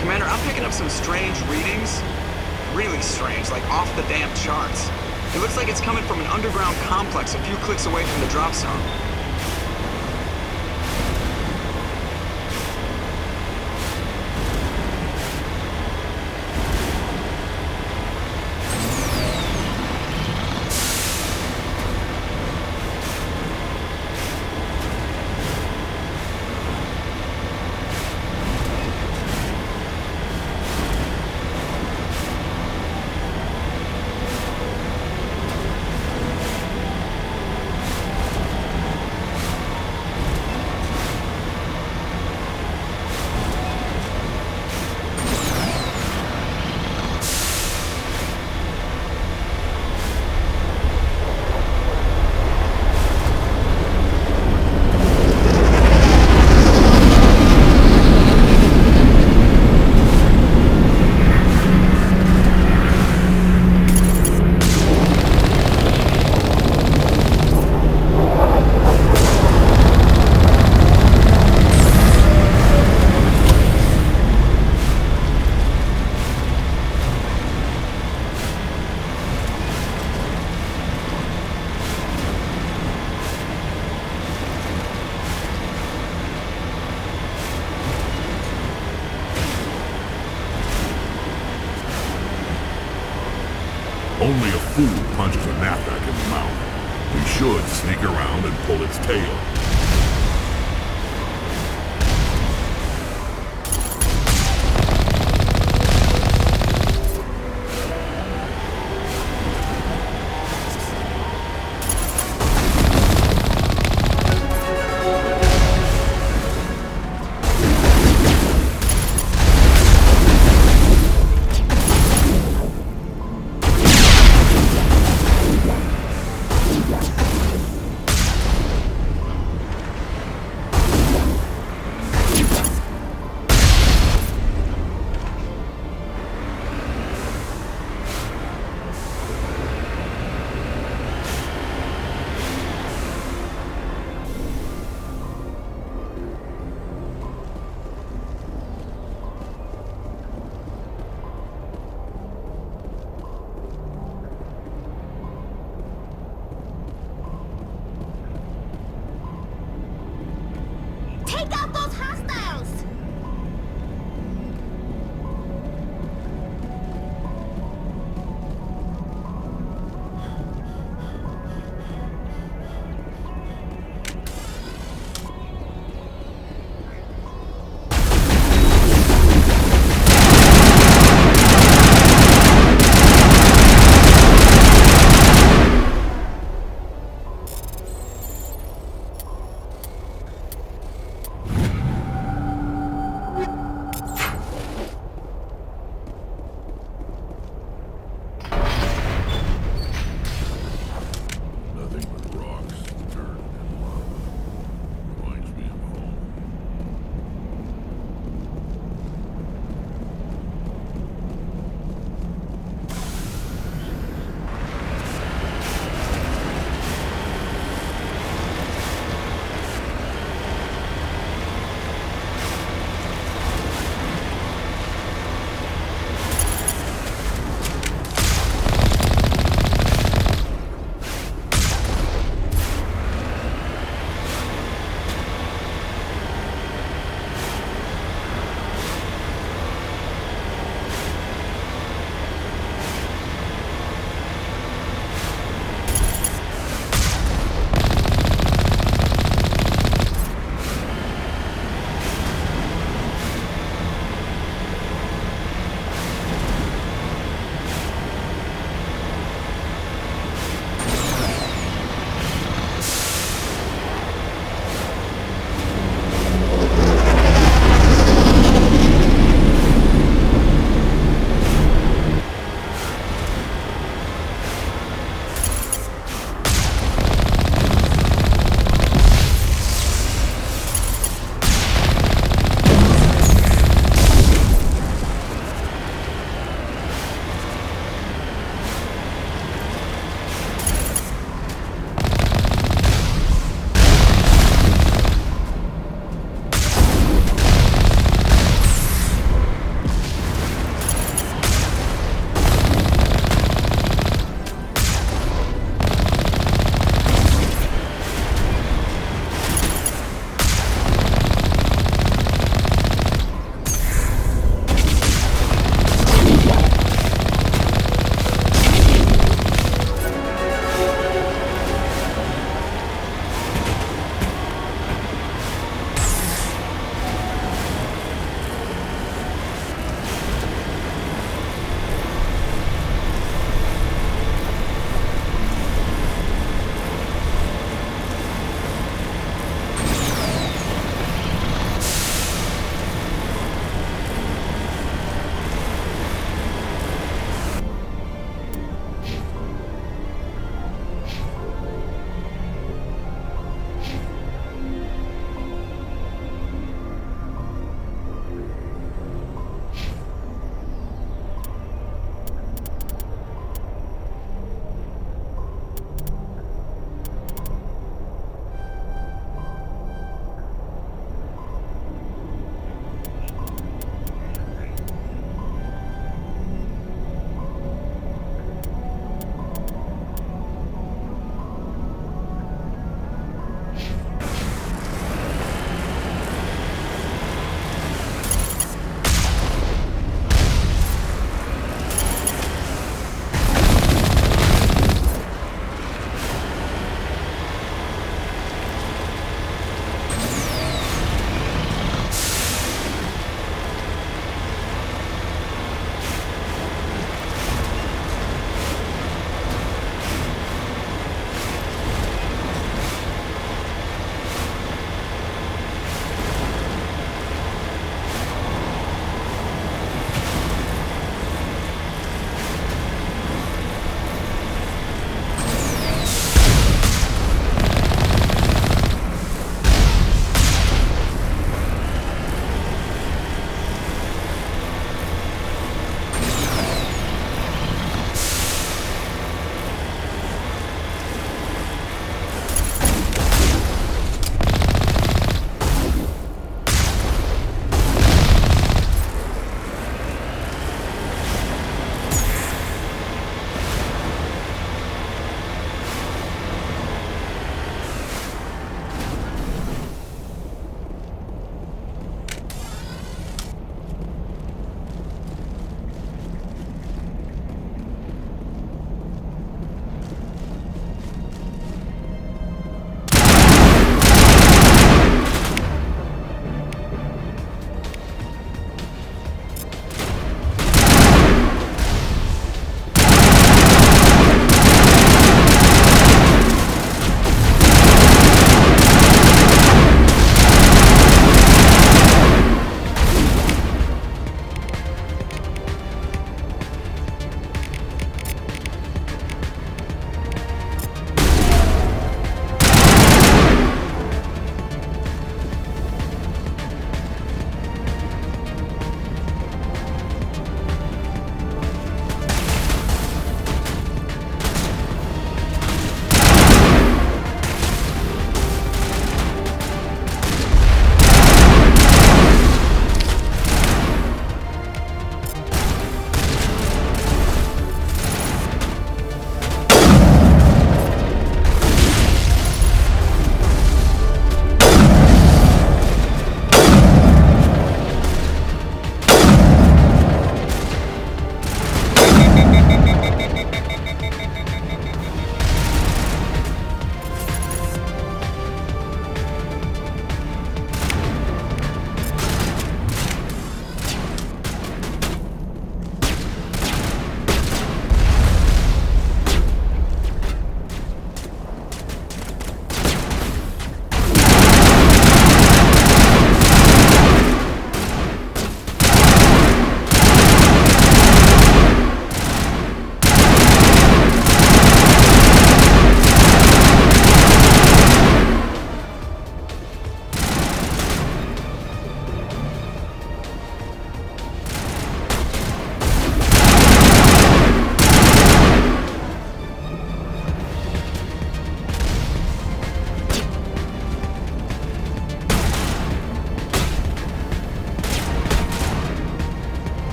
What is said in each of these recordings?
Commander, I'm picking up some strange readings. Really strange, like off the damn charts. It looks like it's coming from an underground complex a few clicks away from the drop zone. Only a fool punches a knapsack in the mouth. We should sneak around and pull its tail.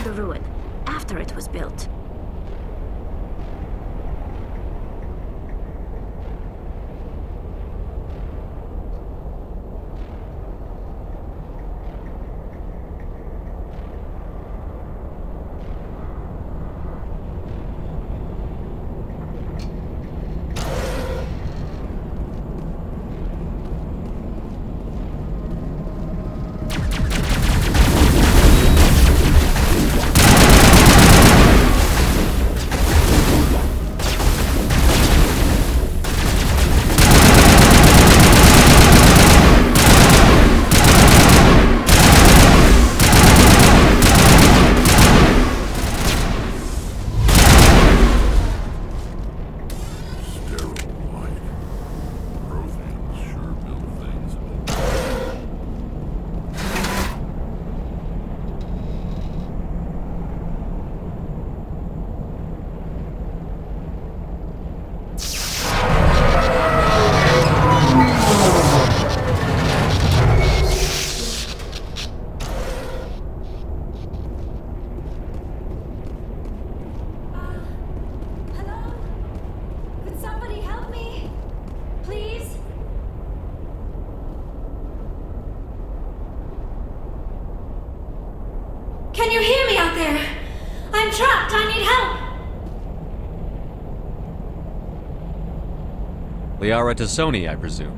the ruin, after it was built. Can you hear me out there? I'm trapped. I need help. Liara Tassoni, I presume.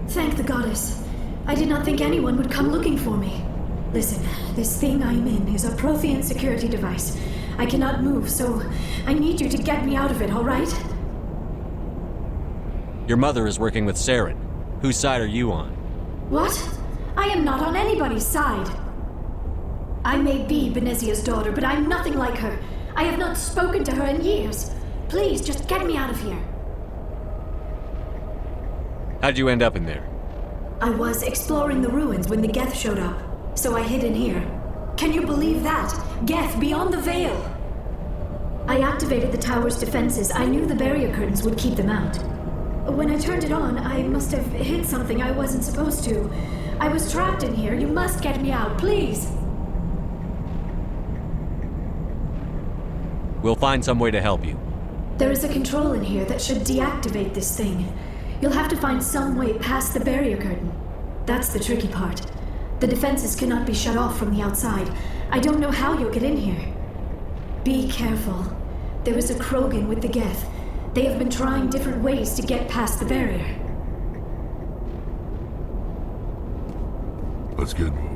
Thank the goddess. I did not think anyone would come looking for me. Listen, this thing I'm in is a Prothean security device. I cannot move, so I need you to get me out of it, all right? Your mother is working with Saren. Whose side are you on? What? I am not on anybody's side. I may be Benezia's daughter, but I'm nothing like her. I have not spoken to her in years. Please, just get me out of here. How'd you end up in there? I was exploring the ruins when the Geth showed up, so I hid in here. Can you believe that? Geth beyond the veil! I activated the tower's defenses. I knew the barrier curtains would keep them out. When I turned it on, I must have hit something I wasn't supposed to. I was trapped in here. You must get me out, please! We'll find some way to help you. There is a control in here that should deactivate this thing. You'll have to find some way past the barrier curtain. That's the tricky part. The defenses cannot be shut off from the outside. I don't know how you'll get in here. Be careful. There is a Krogan with the Geth. They have been trying different ways to get past the barrier. Let's get moving.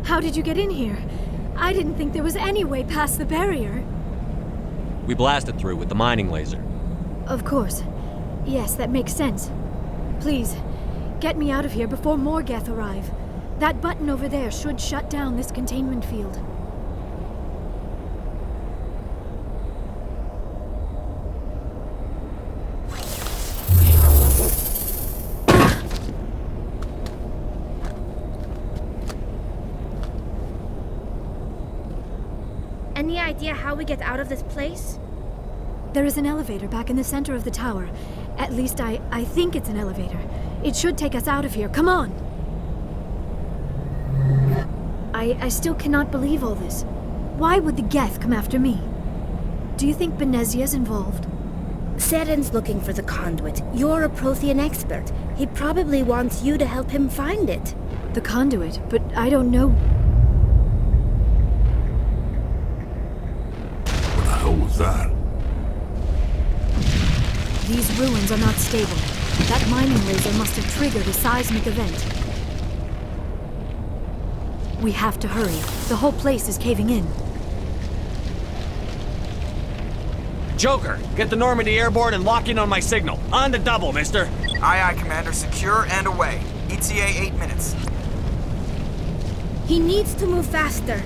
How did you get in here? I didn't think there was any way past the barrier. We blasted through with the mining laser. Of course. Yes, that makes sense. Please, get me out of here before more Geth arrive. That button over there should shut down this containment field. idea how we get out of this place? There is an elevator back in the center of the tower. At least I think it's an elevator. It should take us out of here. Come on! I still cannot believe all this. Why would the Geth come after me? Do you think Benezia's involved? Seren's looking for the conduit. You're a Prothean expert. He probably wants you to help him find it. The conduit, but I don't know. What the hell was that? These ruins are not stable. That mining laser must have triggered a seismic event. We have to hurry. The whole place is caving in. Joker, get the Normandy airborne and lock in on my signal. On the double, mister. Aye, aye, Commander. Secure and away. ETA 8 minutes. He needs to move faster.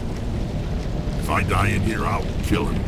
If I die in here, I'll kill him.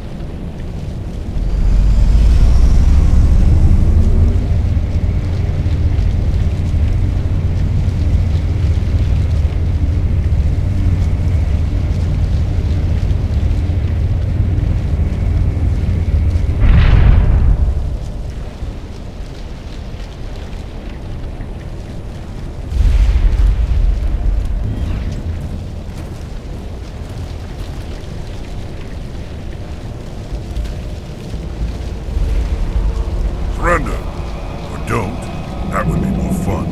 Surrender. Or don't. That would be more fun.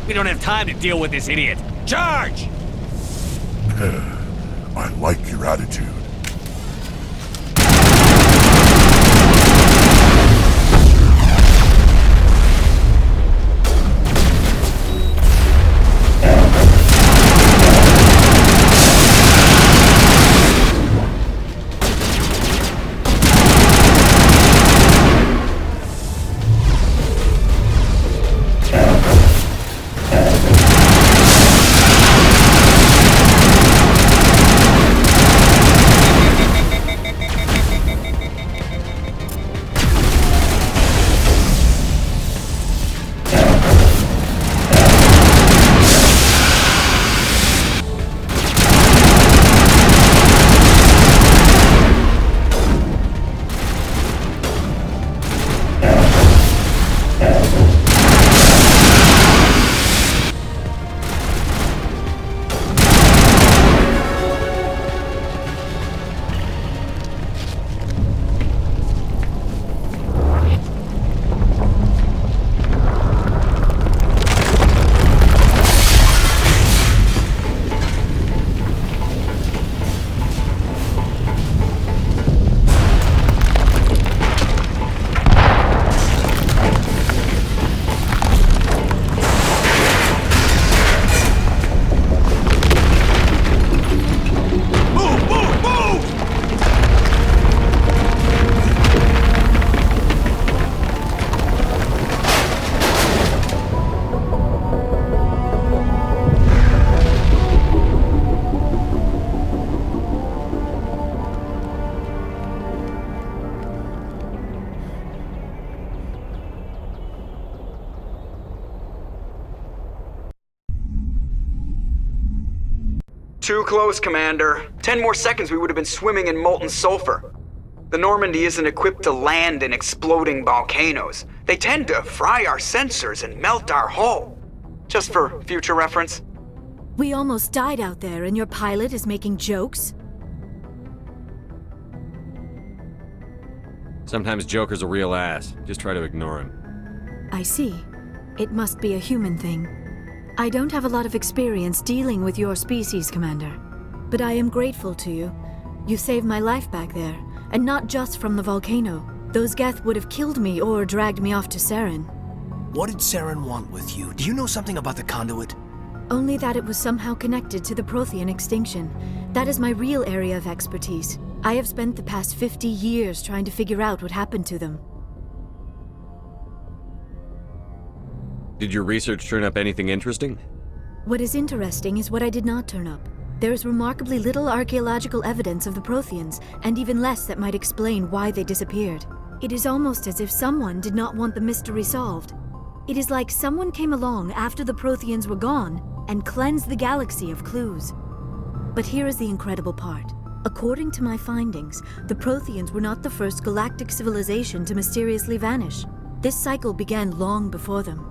We don't have time to deal with this idiot. Charge! I like your attitude. Too close, Commander. 10 more seconds we would have been swimming in molten sulfur. The Normandy isn't equipped to land in exploding volcanoes. They tend to fry our sensors and melt our hull. Just for future reference. We almost died out there, and your pilot is making jokes? Sometimes Joker's a real ass. Just try to ignore him. I see. It must be a human thing. I don't have a lot of experience dealing with your species, Commander. But I am grateful to you. You saved my life back there, and not just from the volcano. Those Geth would have killed me or dragged me off to Saren. What did Saren want with you? Do you know something about the conduit? Only that it was somehow connected to the Prothean extinction. That is my real area of expertise. I have spent the past 50 years trying to figure out what happened to them. Did your research turn up anything interesting? What is interesting is what I did not turn up. There is remarkably little archaeological evidence of the Protheans, and even less that might explain why they disappeared. It is almost as if someone did not want the mystery solved. It is like someone came along after the Protheans were gone and cleanse the galaxy of clues. But here is the incredible part. According to my findings, the Protheans were not the first galactic civilization to mysteriously vanish. This cycle began long before them.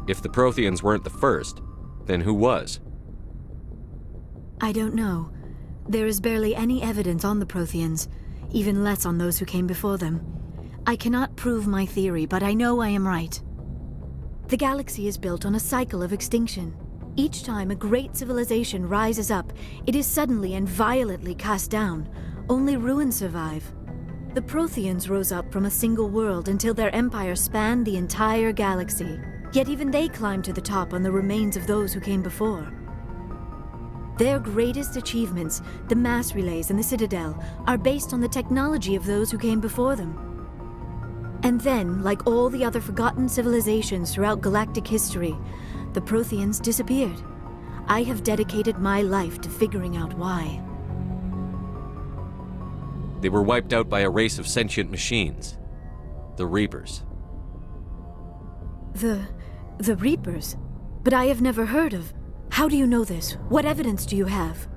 If the Protheans weren't the first, then who was? I don't know. There is barely any evidence on the Protheans, even less on those who came before them. I cannot prove my theory, but I know I am right. The galaxy is built on a cycle of extinction. Each time a great civilization rises up, it is suddenly and violently cast down. Only ruins survive. The Protheans rose up from a single world until their empire spanned the entire galaxy. Yet even they climbed to the top on the remains of those who came before. Their greatest achievements, the mass relays and the Citadel, are based on the technology of those who came before them. And then, like all the other forgotten civilizations throughout galactic history, the Protheans disappeared. I have dedicated my life to figuring out why. They were wiped out by a race of sentient machines. The Reapers. The Reapers? But I have never heard of. How do you know this? What evidence do you have?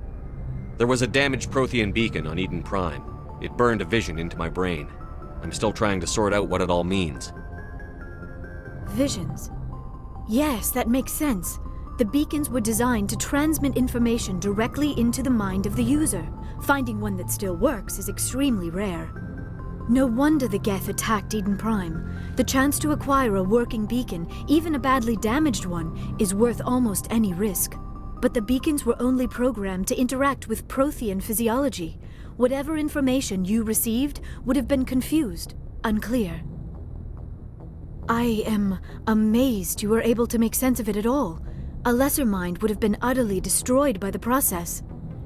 There was a damaged Prothean beacon on Eden Prime. It burned a vision into my brain. I'm still trying to sort out what it all means. Visions. Yes, that makes sense. The beacons were designed to transmit information directly into the mind of the user. Finding one that still works is extremely rare. No wonder the Geth attacked Eden Prime. The chance to acquire a working beacon, even a badly damaged one, is worth almost any risk. But the beacons were only programmed to interact with Prothean physiology. Whatever information you received would have been confused, unclear. I am amazed you were able to make sense of it at all. A lesser mind would have been utterly destroyed by the process.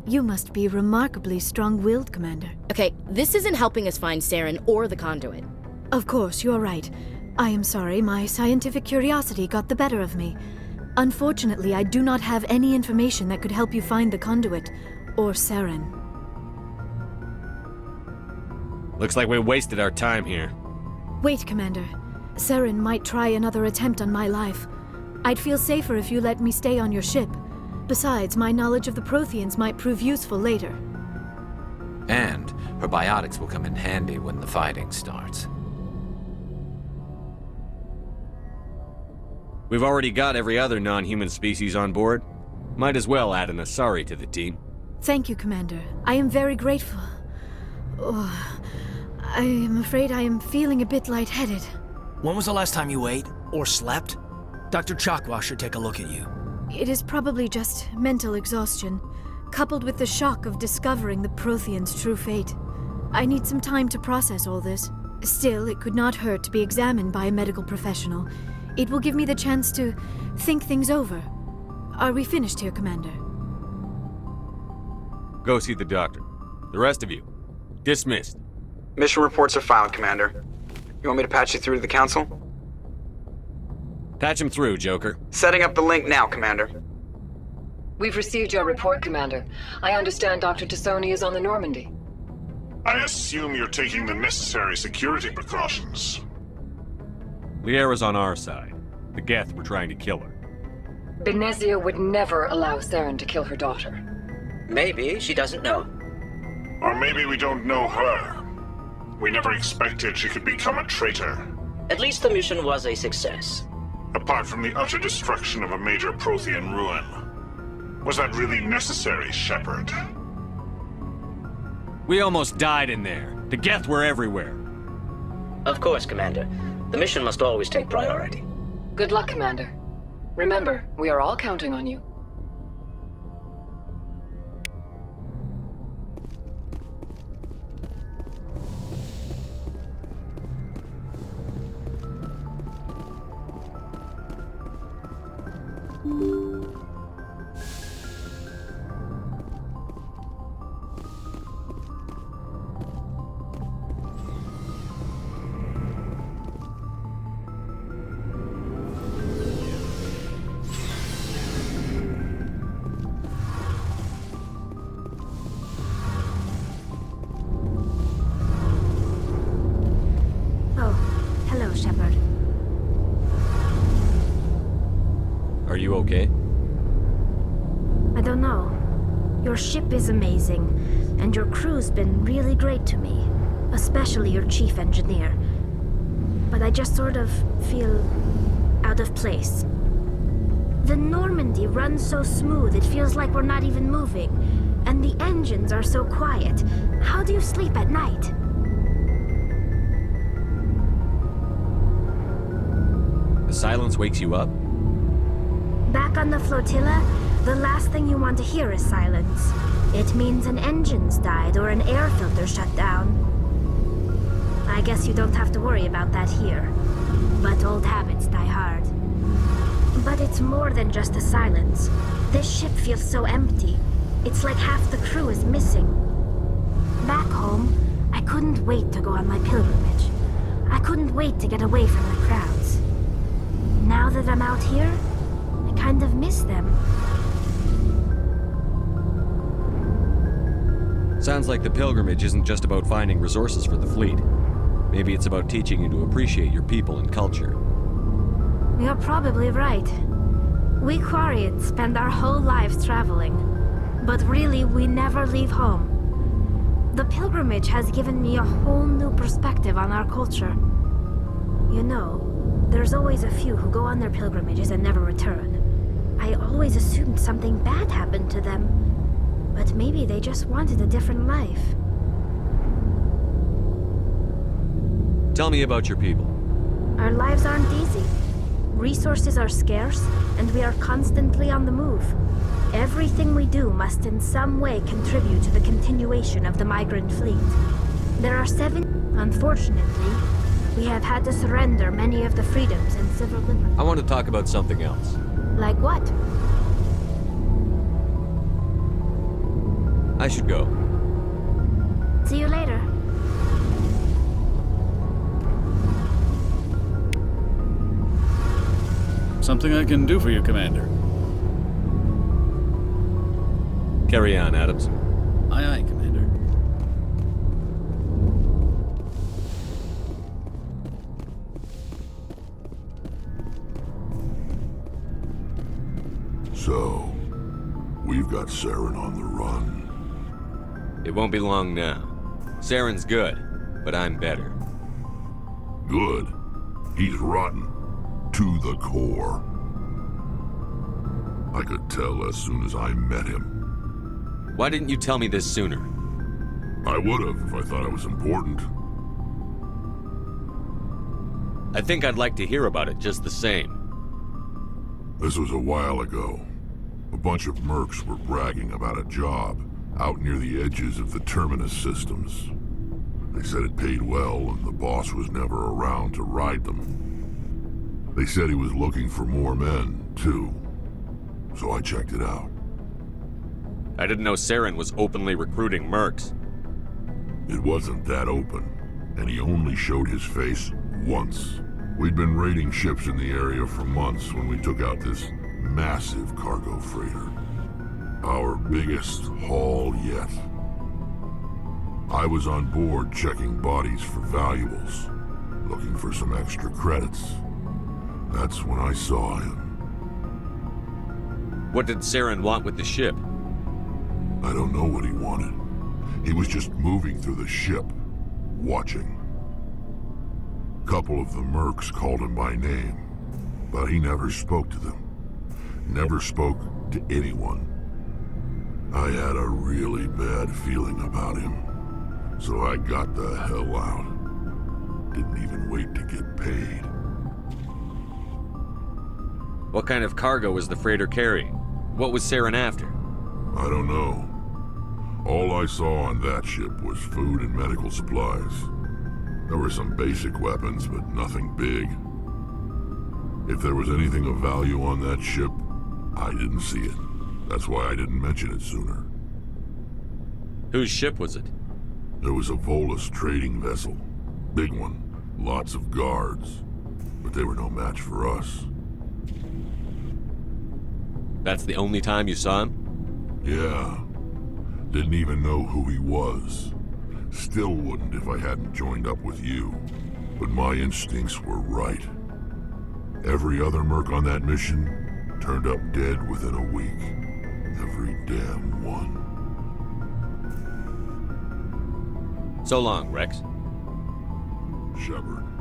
You must be remarkably strong-willed, Commander. Okay, this isn't helping us find Saren or the conduit. Of course, you're right. I am sorry, my scientific curiosity got the better of me. Unfortunately, I do not have any information that could help you find the conduit, or Saren. Looks like we wasted our time here. Wait, Commander. Saren might try another attempt on my life. I'd feel safer if you let me stay on your ship. Besides, my knowledge of the Protheans might prove useful later. And her biotics will come in handy when the fighting starts. We've already got every other non-human species on board. Might as well add an Asari to the team. Thank you, Commander. I am very grateful. Oh, I am afraid I am feeling a bit lightheaded. When was the last time you ate or slept? Dr. Chakwa should take a look at you. It is probably just mental exhaustion, coupled with the shock of discovering the Protheans' true fate. I need some time to process all this. Still, it could not hurt to be examined by a medical professional. It will give me the chance to think things over. Are we finished here, Commander? Go see the doctor. The rest of you, dismissed. Mission reports are filed, Commander. You want me to patch you through to the Council? Patch him through, Joker. Setting up the link now, Commander. We've received your report, Commander. I understand Dr. Tassoni is on the Normandy. I assume you're taking the necessary security precautions. Liara's on our side. The Geth were trying to kill her. Benezia would never allow Saren to kill her daughter. Maybe she doesn't know. Or maybe we don't know her. We never expected she could become a traitor. At least the mission was a success. Apart from the utter destruction of a major Prothean ruin. Was that really necessary, Shepard? We almost died in there. The Geth were everywhere. Of course, Commander. The mission must always take priority. Good luck, Commander. Remember, we are all counting on you. you okay? I don't know. Your ship is amazing, and your crew's been really great to me, especially your chief engineer. But I just sort of feel out of place. The Normandy runs so smooth it feels like we're not even moving, and the engines are so quiet. How do you sleep at night? The silence wakes you up? Back on the flotilla, the last thing you want to hear is silence. It means an engine's died or an air filter shut down. I guess you don't have to worry about that here. But old habits die hard. But it's more than just the silence. This ship feels so empty. It's like half the crew is missing. Back home, I couldn't wait to go on my pilgrimage. I couldn't wait to get away from the crowds. Now that I'm out here, I kind of miss them. Sounds like the pilgrimage isn't just about finding resources for the fleet. Maybe it's about teaching you to appreciate your people and culture. You're probably right. We Quarians spend our whole lives traveling, but really we never leave home. The pilgrimage has given me a whole new perspective on our culture. You know, there's always a few who go on their pilgrimages and never return. I always assumed something bad happened to them, but maybe they just wanted a different life. Tell me about your people. Our lives aren't easy. Resources are scarce, and we are constantly on the move. Everything we do must in some way contribute to the continuation of the migrant fleet. There are 7... Unfortunately, we have had to surrender many of the freedoms and civil liberties. I want to talk about something else. Like what? I should go. See you later. Something I can do for you, Commander. Carry on, Adams. Aye, aye, Commander. So, we've got Saren on the run. It won't be long now. Saren's good, but I'm better. Good. He's rotten. To the core. I could tell as soon as I met him. Why didn't you tell me this sooner? I would have if I thought it was important. I think I'd like to hear about it just the same. This was a while ago. A bunch of mercs were bragging about a job out near the edges of the Terminus systems. They said it paid well and the boss was never around to ride them. They said he was looking for more men, too. So I checked it out. I didn't know Saren was openly recruiting mercs. It wasn't that open, and he only showed his face once. We'd been raiding ships in the area for months when we took out this massive cargo freighter. Our biggest haul yet. I was on board checking bodies for valuables, looking for some extra credits. That's when I saw him. What did Saren want with the ship? I don't know what he wanted. He was just moving through the ship, watching. A couple of the mercs called him by name, but he never spoke to them. Never spoke to anyone. I had a really bad feeling about him, so I got the hell out. Didn't even wait to get paid. What kind of cargo was the freighter carrying? What was Saren after? I don't know. All I saw on that ship was food and medical supplies. There were some basic weapons, but nothing big. If there was anything of value on that ship, I didn't see it. That's why I didn't mention it sooner. Whose ship was it? There was a Volus trading vessel. Big one. Lots of guards. But they were no match for us. That's the only time you saw him? Yeah. Didn't even know who he was. Still wouldn't if I hadn't joined up with you. But my instincts were right. Every other merc on that mission turned up dead within a week. Every damn one. So long, Rex. Shepard.